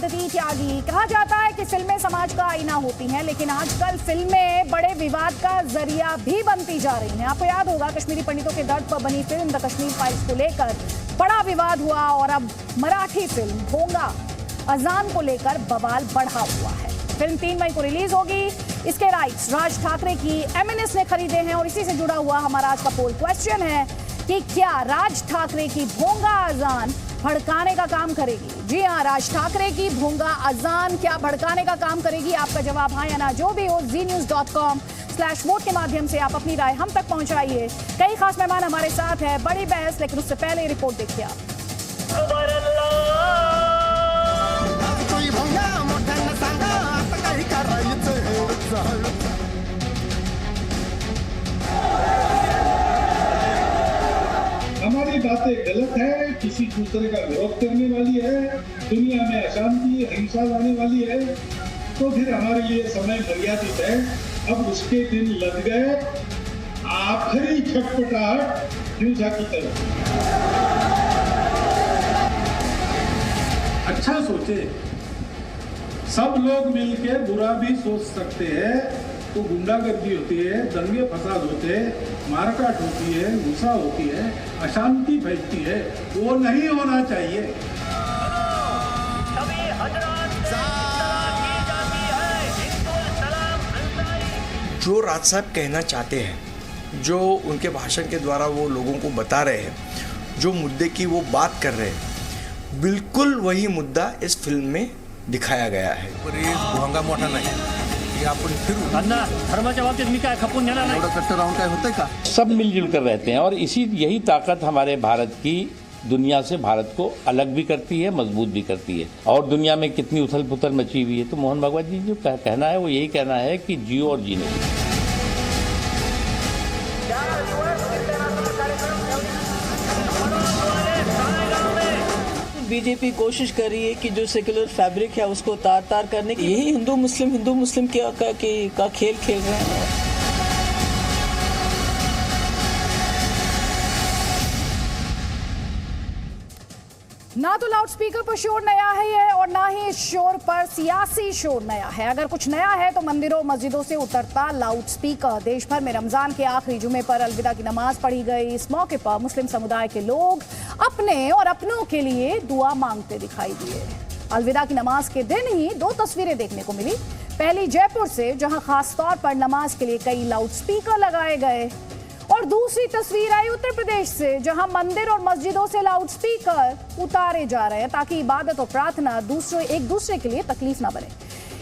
स्थिति त्यागी। कहा जाता है कि फिल्में समाज का आईना होती हैं, लेकिन आजकल फिल्में बड़े विवाद का जरिया भी बनती जा रही हैं। आपको याद होगा कश्मीरी पंडितों के दर्द पर बनी फिल्म द कश्मीर फाइल्स को लेकर बड़ा विवाद हुआ और अब मराठी फिल्म भोंगा अजान को लेकर बवाल बढ़ा हुआ है। फिल्म 3 मई को रिलीज होगी। इसके राइट्स राज ठाकरे की एमएनएस ने खरीदे हैं और इसी से जुड़ा हुआ हमारा आज का पोल क्वेश्चन है कि क्या राज ठाकरे की भोंगा अजान भड़काने का काम करेगी? जी हाँ, राज ठाकरे की भोंगा अजान क्या भड़काने का काम करेगी? आपका जवाब हाँ या ना जो भी हो znews.com/वोट के माध्यम से आप अपनी राय हम तक पहुंचाइए। कई खास मेहमान हमारे साथ हैं, बड़ी बहस, लेकिन उससे पहले रिपोर्ट देखिए आप। हमारी बातें गलत है, किसी दूसरे का विरोध करने वाली है, दुनिया में अशांति हिंसा लाने वाली है, तो फिर हमारे लिए समय मर्यादित है। अब उसके दिन लग गए, आखिरी छटपटाहट हिंसा की तरफ। अच्छा सोचे, सब लोग मिलके बुरा भी सोच सकते हैं, तो गुंडागर्दी होती है, दंगे फसाद होते हैं, मारकाट होती है, गुस्सा होती है, अशांति फैलती है, वो नहीं होना चाहिए। जो राज साहब कहना चाहते हैं, जो उनके भाषण के द्वारा वो लोगों को बता रहे हैं, जो मुद्दे की वो बात कर रहे हैं, बिल्कुल वही मुद्दा इस फिल्म में दिखाया गया है। भोंगा मोठा नाही, आपण फिरू अण्णा धर्माच्या बाबतीत मी काय खपून घेणार नाही। कट्टर राहून काय होतंय का? सब मिलजुल कर रहते हैं और यही ताकत हमारे भारत की दुनिया से भारत को अलग भी करती है, मजबूत भी करती है। और दुनिया में कितनी उथल पुथल मची हुई है, तो मोहन भागवत जी जो कहना है वो यही कहना है कि जियो और जीने। बीजेपी कोशिश कर रही है कि जो सेक्युलर फैब्रिक है उसको तार तार करने की, यही हिंदू मुस्लिम का खेल खेल रहे हैं। ना तो लाउड स्पीकर पर शोर नया है और ना ही इस शोर पर सियासी शोर नया है। अगर कुछ नया है तो मंदिरों मस्जिदों से उतरता लाउड स्पीकर। देश भर में रमजान के आखिरी जुमे पर अलविदा की नमाज पढ़ी गई। इस मौके पर मुस्लिम समुदाय के लोग अपने और अपनों के लिए दुआ मांगते दिखाई दिए। अलविदा की नमाज के दिन ही 2 तस्वीरें देखने को मिली। पहली जयपुर से, जहां खास तौर पर नमाज के लिए कई लाउड स्पीकर लगाए गए, और दूसरी तस्वीर आई उत्तर प्रदेश से, जहां मंदिर और मस्जिदों से लाउड स्पीकर उतारे जा रहे हैं ताकि इबादत और प्रार्थना एक दूसरे के लिए तकलीफ ना बने।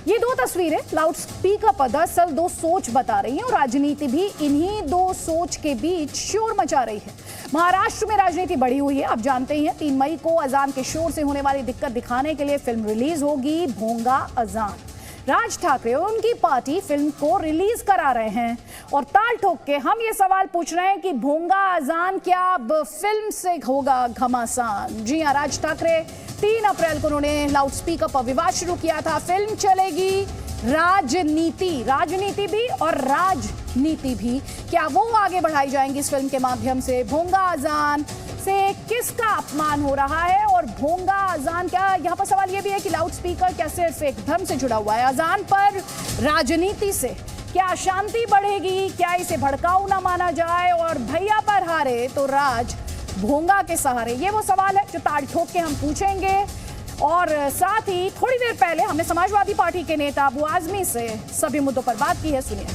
ये 2 तस्वीरें लाउड स्पीकर पर दरअसल 2 सोच बता रही हैं और राजनीति भी इन्हीं 2 सोच के बीच शोर मचा रही है। महाराष्ट्र में राजनीति बढ़ी हुई है, आप जानते ही हैं। 3 मई को अजान के शोर से होने वाली दिक्कत दिखाने के लिए फिल्म रिलीज होगी भोंगा अजान। राज ठाकरे और उनकी पार्टी फिल्म को रिलीज करा रहे हैं और ताल ठोक के हम ये सवाल पूछ रहे हैं कि भोंगा अजान क्या अब फिल्म से होगा घमासान? जी हाँ, राज ठाकरे 3 अप्रैल को उन्होंने लाउड स्पीकर पर विवाद शुरू किया था। फिल्म चलेगी राजनीति भी और राजनीति भी। क्या वो आगे बढ़ाई जाएंगी इस फिल्म के माध्यम से? भोंगा अजान से किसका अपमान हो रहा है और भोंगा अजान क्या, यहाँ पर सवाल ये भी है कि लाउड स्पीकर क्या सिर्फ एक धर्म से जुड़ा हुआ है? अजान पर राजनीति से क्या अशांति बढ़ेगी? क्या इसे भड़काऊ ना माना जाए और भैया पर हारे तो राज भोंगा के सहारे? ये वो सवाल है जो ताल ठोक के हम पूछेंगे। और साथ ही थोड़ी देर पहले हमने समाजवादी पार्टी के नेता अबू आजमी से सभी मुद्दों पर बात की है, सुनिए।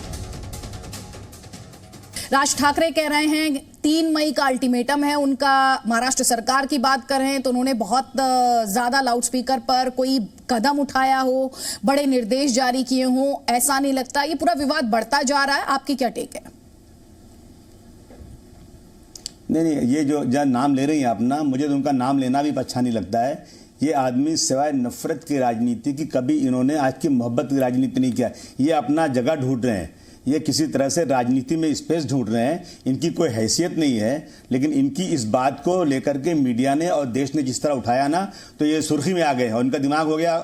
राज ठाकरे कह रहे हैं 3 मई का अल्टीमेटम है उनका। महाराष्ट्र सरकार की बात कर रहे हैं तो उन्होंने बहुत ज्यादा लाउड स्पीकर पर कोई कदम उठाया हो, बड़े निर्देश जारी किए हों, ऐसा नहीं लगता? ये पूरा विवाद बढ़ता जा रहा है, आपकी क्या टेक है? नहीं, ये जो नाम ले रही हैं अपना, मुझे तो उनका नाम लेना भी अच्छा नहीं लगता है। ये आदमी सिवाय नफरत की राजनीति की कभी इन्होंने आज की मोहब्बत की राजनीति नहीं किया। ये अपना जगह ढूंढ रहे हैं। ये किसी तरह से राजनीति में स्पेस ढूंढ रहे हैं। इनकी कोई हैसियत नहीं है, लेकिन इनकी इस बात को लेकर के मीडिया ने और देश ने जिस तरह उठाया ना, तो ये सुर्खी में आ गए और इनका दिमाग हो गया,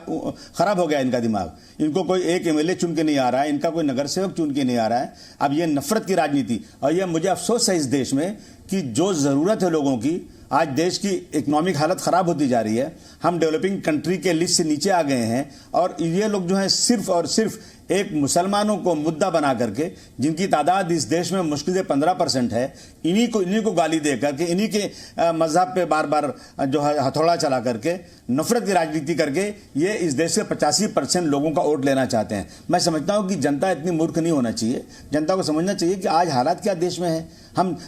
खराब हो गया इनका दिमाग। इनको कोई एक एमएलए चुन के नहीं आ रहा है, इनका कोई नगर सेवक चुन के नहीं आ रहा है। अब ये नफरत की राजनीति, और ये मुझे अफसोस है इस देश में कि जो ज़रूरत है लोगों की, आज देश की इकोनॉमिक हालत ख़राब होती जा रही है, हम डेवलपिंग कंट्री के लिस्ट से नीचे आ गए हैं, और ये लोग जो हैं सिर्फ और सिर्फ एक मुसलमानों को मुद्दा बना करके, जिनकी तादाद इस देश में मुश्किल से 15% है, इन्हीं को गाली दे करके, इन्हीं के मजहब पे बार बार जो है हथौड़ा चला करके, नफरत की राजनीति करके ये इस देश से 85% लोगों का वोट लेना चाहते हैं। मैं समझता हूँ कि जनता इतनी मूर्ख नहीं होना चाहिए। जनता को समझना चाहिए कि आज हालात क्या देश में है।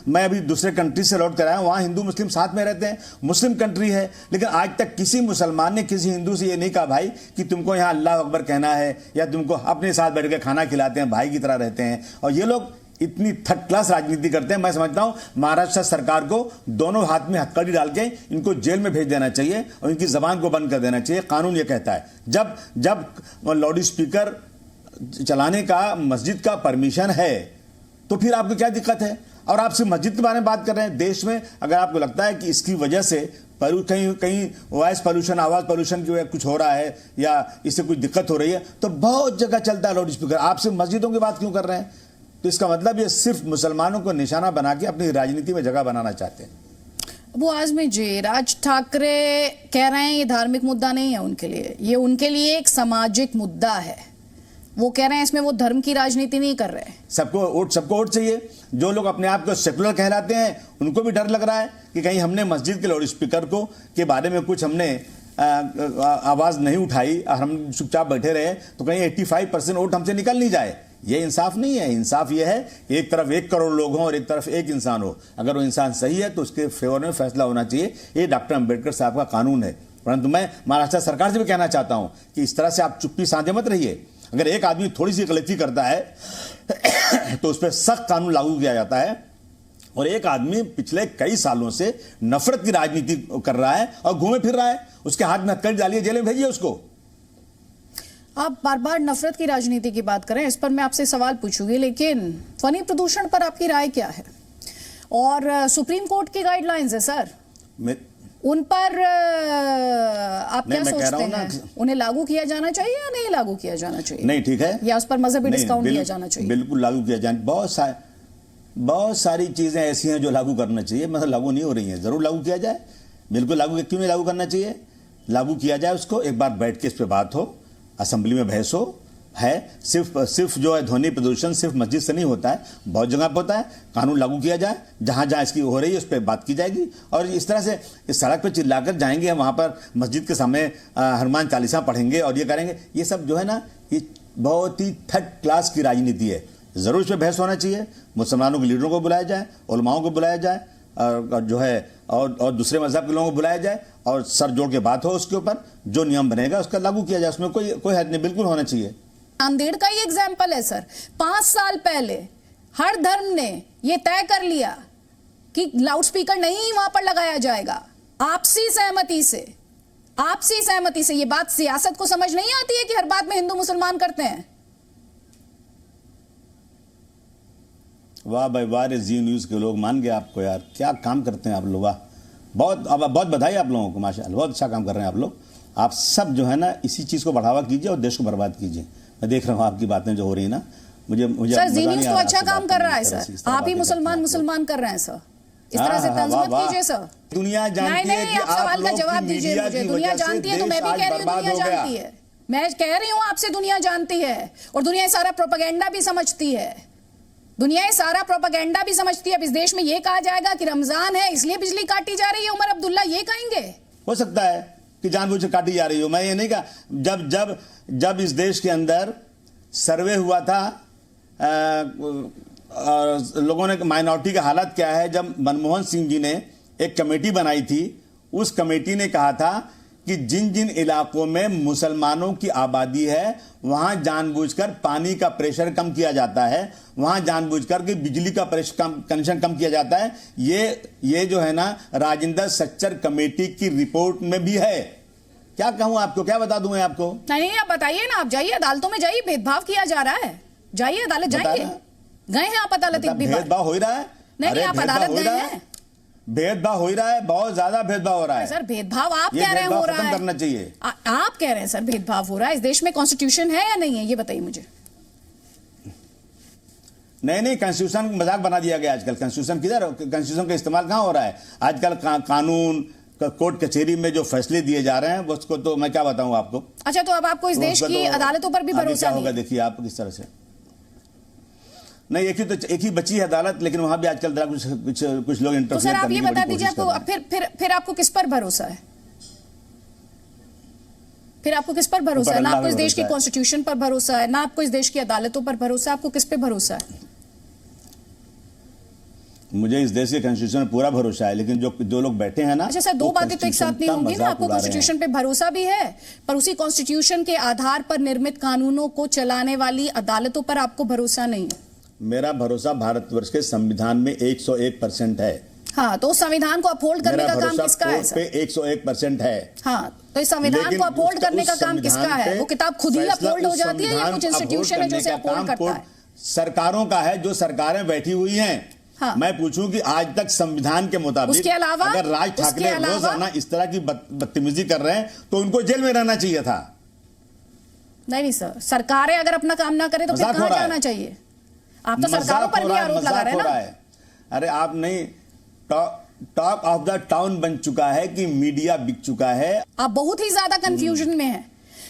मैं अभी दूसरे कंट्री से लौट कर आया हूँ, वहाँ हिंदू मुस्लिम साथ में रहते हैं, मुस्लिम कंट्री है, लेकिन आज तक किसी मुसलमान ने किसी हिंदू से ये नहीं कहा भाई कि तुमको यहाँ अल्लाह अकबर कहना है, या तुमको अपने साथ बैठ के खाना खिलाते हैं, भाई की तरह रहते हैं। और ये लोग इतनी थर्ड क्लास राजनीति करते हैं। मैं समझता हूं महाराष्ट्र सरकार को दोनों हाथ में हथकड़ी डाल के इनको जेल में भेज देना चाहिए और इनकी जबान को बंद कर देना चाहिए। कानून ये कहता है, जब लाउड स्पीकर चलाने का मस्जिद का परमिशन है तो फिर आपको क्या दिक्कत है? और आप सिर्फ मस्जिद के बारे में बात कर रहे हैं। देश में अगर आपको लगता है कि इसकी वजह से कहीं वॉइस पोल्यूशन, आवाज पोल्यूशन की वजह कुछ हो रहा है या इससे कुछ दिक्कत हो रही है, तो बहुत जगह चलता है लाउड स्पीकर। आप सिर्फ मस्जिदों की बात क्यों कर रहे हैं? तो इसका मतलब ये सिर्फ मुसलमानों को निशाना बना के अपनी राजनीति में जगह बनाना चाहते हैं। वो आजमी जी, राज ठाकरे कह रहे हैं ये धार्मिक मुद्दा नहीं है उनके लिए, ये उनके लिए एक सामाजिक मुद्दा है। वो कह रहे हैं इसमें वो धर्म की राजनीति नहीं कर रहे। सबको वोट चाहिए। जो लोग अपने आप को सेकुलर कहलाते हैं उनको भी डर लग रहा है कि कहीं हमने मस्जिद के लाउड स्पीकर के बारे में कुछ हमने आवाज नहीं उठाई और हम चुपचाप बैठे रहे तो कहीं 85% वोट हमसे निकल नहीं जाए। ये इंसाफ नहीं है। इंसाफ ये है एक तरफ 1 करोड़ लोग हों और एक तरफ एक इंसान हो। अगर वो इंसान सही है तो उसके फेवर में फैसला होना चाहिए। ये डॉक्टर अंबेडकर साहब का कानून है। परंतु मैं महाराष्ट्र सरकार से भी कहना चाहता हूं कि इस तरह से आप चुप्पी साधे मत रहिए। अगर एक आदमी थोड़ी सी गलती करता है तो उस पर सख्त कानून लागू किया जाता है, और एक आदमी पिछले कई सालों से नफरत की राजनीति कर रहा है और घूमे फिर रहा है, उसके हाथ में हथकड़ी डालिए, जेल में भेजिए उसको। आप बार बार नफरत की राजनीति की बात करें, इस पर मैं आपसे सवाल पूछूंगी, लेकिन ध्वनि प्रदूषण पर आपकी राय क्या है? और सुप्रीम कोर्ट की गाइडलाइंस है सर, उन पर आप क्या सोचते हैं? उन्हें लागू किया जाना चाहिए या नहीं लागू किया जाना चाहिए? नहीं, ठीक है, या उस पर मजहबी डिस्काउंट दिया जाना चाहिए? बिल्कुल लागू किया जाए। बहुत सारी चीजें ऐसी हैं जो लागू करना चाहिए, मतलब लागू नहीं हो रही हैं, जरूर लागू किया जाए। बिल्कुल लागू, क्यों नहीं लागू करना चाहिए? लागू किया जाए उसको। एक बार बैठ के इस पर बात हो, असेंबली में बहस हो। है सिर्फ जो है ध्वनि प्रदूषण सिर्फ मस्जिद से नहीं होता है, बहुत जगह पर होता है। कानून लागू किया जाए, जहां जहां इसकी हो रही है उस पर बात की जाएगी। और इस तरह से इस सड़क पर चिल्लाकर जाएंगे, वहां पर मस्जिद के सामने हनुमान चालीसा पढ़ेंगे और ये करेंगे, ये सब जो है ना, ये बहुत ही थर्ड क्लास की राजनीति है। जरूर इस पर बहस होना चाहिए। मुसलमानों के लीडरों को बुलाया जाए, उलमाओं को बुलाया जाए, और जो है और दूसरे मजहब के लोगों को बुलाया जाए और सर जोड़ के बात हो उसके ऊपर। जो नियम बनेगा उसका लागू किया जाए, उसमें कोई हद नहीं, बिल्कुल होना चाहिए। नांदेड़ का ही एग्जाम्पल है सर। 5 साल पहले हर धर्म ने यह तय कर लिया कि लाउडस्पीकर नहीं वहां पर लगाया जाएगा। आपसी सहमति से। ये बात सियासत को समझ नहीं आती है कि हर बात में हिंदू मुसलमान करते हैं। वाह भाई वाह, जी न्यूज के लोग मान गए आपको यार, क्या काम करते हैं आप लोग। वाह, बहुत बधाई आप लोगों को, माशाअल्लाह, बहुत अच्छा काम कर रहे हैं आप लोग। आप सब जो है ना इसी चीज को बढ़ावा कीजिए और देश को बर्बाद कीजिए। मैं देख रहा हूँ आपकी बातें जो हो रही है ना, मुझे सर जी न्यूज तो अच्छा काम कर रहा है सर। आप ही मुसलमान कर रहे हैं सर, इस तरह से तंज मत कीजिए सर। दुनिया जानती है कि आप सवाल का जवाब दीजिए मुझे। दुनिया जानती है तो मैं भी कह रही हूँ दुनिया जानती है। मैं कह रही हूँ आपसे दुनिया जानती है, और दुनिया ये सारा प्रोपेगेंडा भी समझती है। अब इस देश में ये कहा जाएगा कि रमजान है इसलिए बिजली काटी जा रही है, उमर अब्दुल्ला ये कहेंगे? हो सकता है कि जानबूझ के काटी जा रही हो, मैं ये नहीं कहा। जब इस देश के अंदर सर्वे हुआ था, लोगों ने माइनॉरिटी का हालत क्या है, जब मनमोहन सिंह जी ने एक कमेटी बनाई थी, उस कमेटी ने कहा था कि जिन जिन इलाकों में मुसलमानों की आबादी है वहां जानबूझकर पानी का प्रेशर कम किया जाता है, वहां जानबूझकर कि बिजली का कनेक्शन कम किया जाता है। ये जो है ना राजेंद्र सच्चर कमेटी की रिपोर्ट में भी है। क्या कहूं आपको, क्या बता दूं आपको? नहीं, आप बताइए ना, आप जाइए अदालतों में जाइए, भेदभाव किया जा रहा है, जाइए अदालत जाइए। गए हैं आप अदालत एक भी बार? भेदभाव हो ही रहा है। नहीं, अरे आप भेदभाव अदालत हो ही गए रहा है। हैं? भेदभाव हो ही रहा है, बहुत ज्यादा भेदभाव हो रहा है सर भेदभाव आप ये कह रहे हैं हो भेदभाव रहा खत्म है, करना चाहिए। आप कह रहे हैं सर भेदभाव हो रहा है। इस देश में कॉन्स्टिट्यूशन है या नहीं है, ये बताइए मुझे। नहीं, कॉन्स्टिट्यूशन मजाक बना दिया गया आजकल। कॉन्स्टिट्यूशन किधर, कॉन्स्टिट्यूशन का इस्तेमाल कहां हो रहा है आजकल? कानून कोर्ट कचहरी में जो फैसले दिए जा रहे हैं उसको तो मैं क्या बताऊं आपको। अच्छा, तो अब आपको इस देश की अदालतों पर भी भरोसा नहीं है? देखिए आप किस तरह से, नहीं एक ही बची है अदालत, लेकिन वहां भी आजकल कुछ लोग इंटरफेयर। तो सर आप ये बता दीजिए, आपको फिर आपको किस पर भरोसा है? फिर आपको किस पर भरोसा है? ना आपको इस देश की कॉन्स्टिट्यूशन पर भरोसा है, ना आपको इस देश की अदालतों पर भरोसा है, आपको किस पे भरोसा है? मुझे इस देश के कॉन्स्टिट्यूशन पर पूरा भरोसा है, लेकिन जो लोग बैठे हैं ना। अच्छा सर, दो बातें तो एक साथ नहीं होंगी ना। आपको कॉन्स्टिट्यूशन पे भरोसा भी है, पर उसी कॉन्स्टिट्यूशन के आधार पर निर्मित कानूनों को चलाने वाली अदालतों पर आपको भरोसा नहीं है। मेरा भरोसा भारतवर्ष के संविधान में 101% है। हाँ, तो संविधान को अपहोल्ड करने का काम किसका है सर? 101% है। हाँ, तो इस संविधान को अपहोल्ड करने का काम किसका है? वो किताब खुद ही अपहोल्ड हो जाती है या कुछ इंस्टीट्यूशन है जो उसे अपहोल्ड करता है? सरकारों का है, जो सरकारें बैठी हुई हैं। हाँ। मैं पूछूं कि आज तक संविधान के मुताबिक उसके अलावा अगर राज ठाकरे रोजाना इस तरह की बदतमीजी कर रहे हैं तो उनको जेल में रहना चाहिए था। नहीं सर, सरकारें अगर अपना काम ना करें तो फिर कहां जाना चाहिए? आप तो सरकारों पर भी आरोप लगा रहे हैं ना। अरे आप नहीं, टॉक ऑफ द टाउन बन चुका है कि मीडिया बिक चुका है। आप बहुत ही ज्यादा कंफ्यूजन में हैं।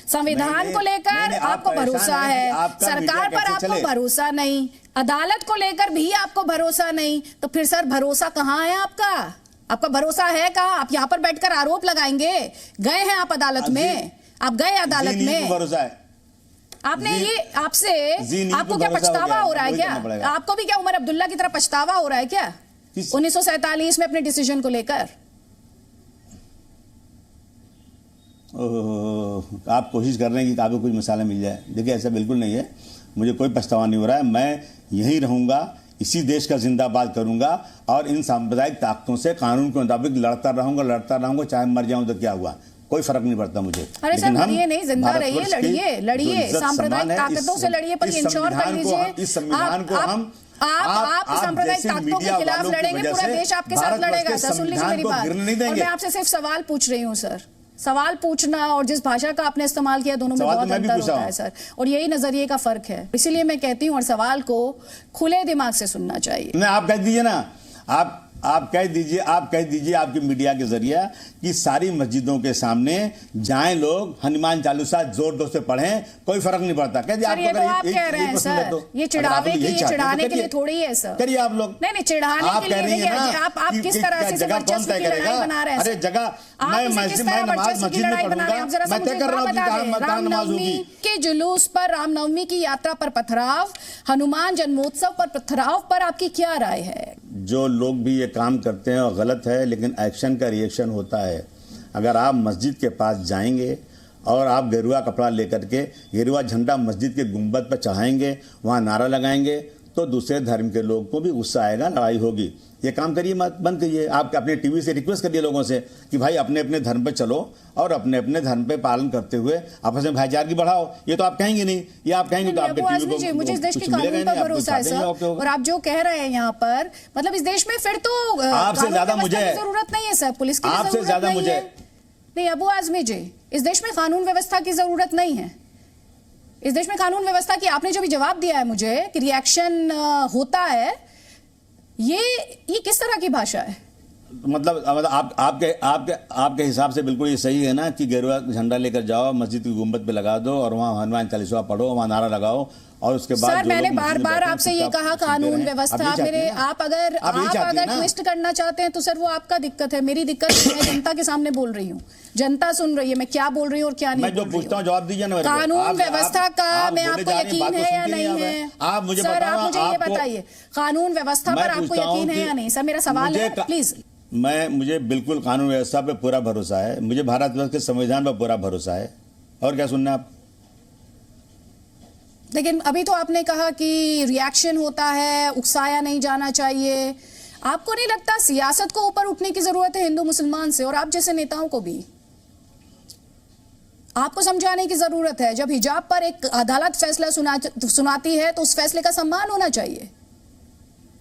संविधान को लेकर आपको भरोसा है, सरकार पर आपको भरोसा नहीं, अदालत को लेकर भी आपको भरोसा नहीं, तो फिर सर भरोसा कहां है आपका? आपका भरोसा है कहां? आप यहां पर बैठकर आरोप लगाएंगे। गए हैं आप अदालत में, आप गए अदालत में, भरोसा है आपने ये आपसे, आपको क्या पछतावा हो रहा है क्या? आपको भी क्या उमर अब्दुल्ला की तरह पछतावा हो रहा है क्या 1947 में अपने डिसीजन को लेकर? आप कोशिश कर रहे हैं कि आपको कुछ मसाला मिल जाए। देखिए ऐसा बिल्कुल नहीं है, मुझे कोई पछतावा नहीं हो रहा है। मैं यहीं रहूंगा, इसी देश का जिंदाबाद करूंगा और इन सांप्रदायिक ताकतों से कानून के मुताबिक लड़ता रहूंगा, चाहे मर जाऊं तो क्या हुआ, कोई फर्क नहीं पड़ता मुझे। अरे सर मरिए नहीं, जिंदा रहिए, लड़िए सांप्रदायिक ताकतों से लड़िए, पर इंश्योर कर लीजिए इस संविधान को हम आप सांप्रदायिक ताकतों के खिलाफ लड़ेंगे, पूरा देश आपके साथ लड़ेगा सर। सुन लीजिए मेरी बात, और मैं आपसे सिर्फ सवाल पूछ रही हूँ सर। सवाल पूछना और जिस भाषा का आपने इस्तेमाल किया दोनों में बहुत अंतर होता है सर, और यही नजरिए का फर्क है। इसीलिए मैं कहती हूँ, और सवाल को खुले दिमाग से सुनना चाहिए। नहीं, आप कह दीजिए ना, आप कह दीजिए आपकी मीडिया के जरिए कि सारी मस्जिदों के सामने जाएं लोग, हनुमान चालीसा जोर से पढ़ें, कोई फर्क नहीं पड़ता। कह दिए आपको, आप कह रहे हैं सर, ये चिढ़ाने के लिए थोड़ी है सर। करिए आप लोग, नहीं चिढ़ाने के लिए, आप किस तरह से वर्चस्व की लड़ाई बना रहे हैं? अरे जगह मैं मस्जिद में पढ़ूंगा, मैं तय कर रहा हूं कि कहां नमाज होगी। के जुलूस पर, रामनवमी की यात्रा पर पथराव, हनुमान जन्मोत्सव पर पथराव पर आपकी क्या राय है? जो लोग भी ये काम करते हैं और गलत है, लेकिन एक्शन का रिएक्शन होता है। अगर आप मस्जिद के पास जाएंगे और आप गेरुआ कपड़ा लेकर के गेरुआ झंडा मस्जिद के गुंबद पर चढ़ाएंगे, वहाँ नारा लगाएंगे, तो दूसरे धर्म के लोग को भी गुस्सा आएगा, लड़ाई होगी। ये काम करिए, मत बंद करिए। आप अपने टीवी से रिक्वेस्ट करिए लोगों से कि भाई अपने अपने धर्म पे चलो और अपने अपने धर्म पे पालन करते हुए आपस में भाईचारगी बढ़ाओ। ये तो आप कहेंगे नहीं, ये आप कहेंगे तो आपके टीवी को मुझे इस देश के कानून पर भरोसा है सर। और आप जो कह रहे हैं यहाँ पर, मतलब इस देश में फिर तो आपसे ज्यादा मुझे जरूरत नहीं है सर, पुलिस की आपसे ज्यादा मुझे नहीं। अबू आजमी जी, इस देश में कानून व्यवस्था की जरूरत नहीं है। इस देश में कानून व्यवस्था की आपने जो भी जवाब दिया है मुझे कि रिएक्शन होता है, ये किस तरह की भाषा है? मतलब आपके हिसाब से बिल्कुल ये सही है ना कि गेरुआ झंडा लेकर जाओ, मस्जिद की गुंबद पे लगा दो और वहाँ हनुमान चालीसा पढ़ो, वहाँ नारा लगाओ, और उसके बाद सर मैंने बार आपसे ये कहा कानून व्यवस्था मेरे, आप अगर ट्विस्ट करना चाहते हैं तो सर वो आपका दिक्कत है, मेरी दिक्कत मैं जनता के सामने बोल रही हूँ, जनता सुन रही है मैं क्या बोल रही हूँ और क्या नहीं। मैं जो पूछता हूँ जवाब दीजिए ना। कानून व्यवस्था का मैं आपको यकीन है या नहीं है? आप मुझे ये बताइए, कानून व्यवस्था पर आपको यकीन है या नहीं? सर मेरा सवाल है, प्लीज। मुझे बिल्कुल कानून व्यवस्था पे पूरा भरोसा है, मुझे भारतवर्ष के संविधान पर पूरा भरोसा है। और क्या सुनना आप? लेकिन अभी तो आपने कहा कि रिएक्शन होता है, उकसाया नहीं जाना चाहिए। आपको नहीं लगता सियासत को ऊपर उठने की जरूरत है हिंदू मुसलमान से, और आप जैसे नेताओं को भी आपको समझाने की जरूरत है? जब हिजाब पर एक अदालत फैसला सुनाती है तो उस फैसले का सम्मान होना चाहिए।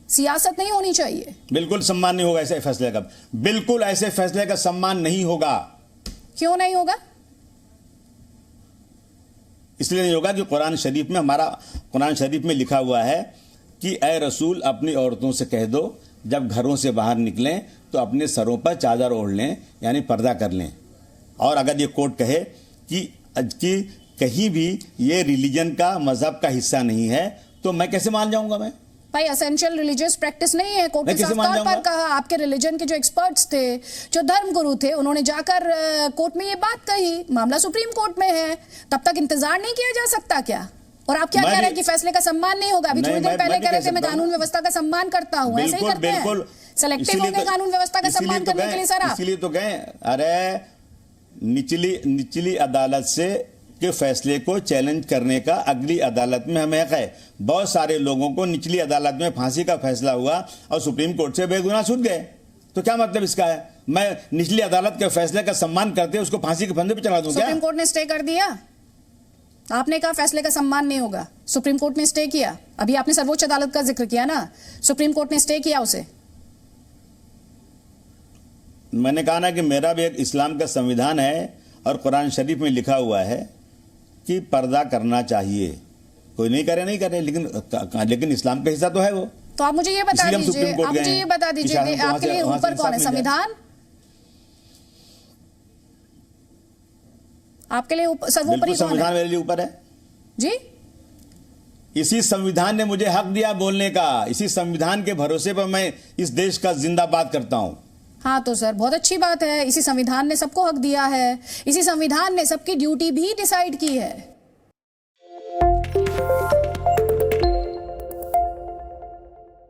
सियासत नहीं होनी चाहिए? बिल्कुल सम्मान नहीं होगा ऐसे फैसले का, बिल्कुल ऐसे फैसले का सम्मान नहीं होगा। क्यों नहीं होगा? इसलिए नहीं होगा कि कुरान शरीफ में, हमारा कुरान शरीफ में लिखा हुआ है कि ए रसूल अपनी औरतों से कह दो जब घरों से बाहर निकलें तो अपने सरों पर चादर ओढ़ लें, यानी पर्दा कर लें। और अगर ये कोर्ट कहे कि कहीं भी ये रिलीजन का, मजहब का हिस्सा नहीं है, तो मैं कैसे मान जाऊंगा? मैं भाई एसेंशियल रिलीजियस प्रैक्टिस नहीं है। कोर्ट ने साफ तौर पर कहा, आपके रिलीजन के जो एक्सपर्ट्स थे, जो धर्मगुरु थे, उन्होंने जाकर कोर्ट में ये बात कही। मामला सुप्रीम कोर्ट में है, तब तक इंतजार नहीं किया जा सकता क्या? और आप क्या कह रहे हैं कि फैसले का सम्मान नहीं होगा? अभी थोड़ी देर पहले कह रहे थे मैं कानून व्यवस्था का सम्मान करता हूं। ऐसे ही करते हैं, सेलेक्टिव होंगे कानून व्यवस्था का सम्मान करने के लिए। सर इसीलिए तो गए, अरे निचली अदालत से के फैसले को चैलेंज करने का अगली अदालत में हमें हक है। बहुत सारे लोगों को निचली अदालत में फांसी का फैसला हुआ और सुप्रीम कोर्ट से बेगुनाह छूट गए। तो क्या मतलब इसका है? मैं निचली अदालत के फैसले का सम्मान करते उसको फांसी के फंदे पे चला दूं क्या? सुप्रीम कोर्ट ने स्टे कर दिया। आपने कहा फैसले का सम्मान नहीं होगा, सुप्रीम कोर्ट ने स्टे किया। अभी आपने सर्वोच्च अदालत का जिक्र किया ना, सुप्रीम कोर्ट ने स्टे किया उसे। मैंने कहा ना कि मेरा भी एक इस्लाम का संविधान है और कुरान शरीफ में लिखा हुआ है कि पर्दा करना चाहिए। कोई नहीं करे, लेकिन इस्लाम का हिस्सा तो है वो। तो आप मुझे ये बता दीजिए, आपके लिए ऊपर कौन है? संविधान? आपके लिए सर्वोपरि कौन है? संविधान मेरे लिए ऊपर है जी। इसी संविधान ने मुझे हक दिया बोलने का। इसी संविधान के भरोसे पर मैं इस देश का जिंदाबाद करता हूं। हाँ तो सर बहुत अच्छी बात है, इसी संविधान ने सबको हक दिया है, इसी संविधान ने सबकी ड्यूटी भी डिसाइड की है।